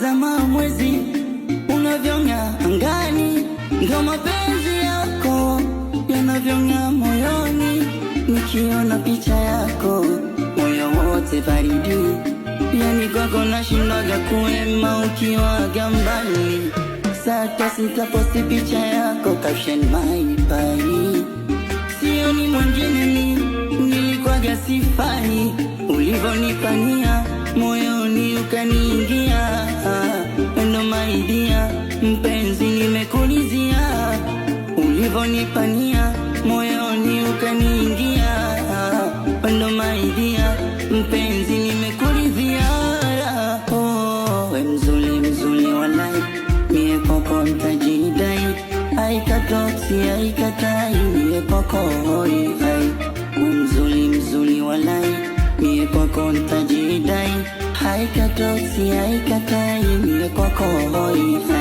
ukitazama mwezi unavyong'aa angani, ndo mapenzi yako yanavyong'aa moyoni. Nikiona picha yako moyo wote baridi, yani kwako nashindwaga kuema ukiwaga mbali. Sasa sitaposti picha yako caption my body, sioni mwingine nilikwaga sifai. Ulivonipania moyoni ukaniingia, ndo my dear mpenzi nimekulizia. Ulivonipania moyoni ukaniingia, ndo my dear mpenzi nimekulizia. We mzuri walai, mie kwako nitajidai. Aikatoksi aikatai, mie kwako hoi hai. We mzuri walai, mie kwako nitajidai. Aikatoksi aikatai, mie kwako hoi hai.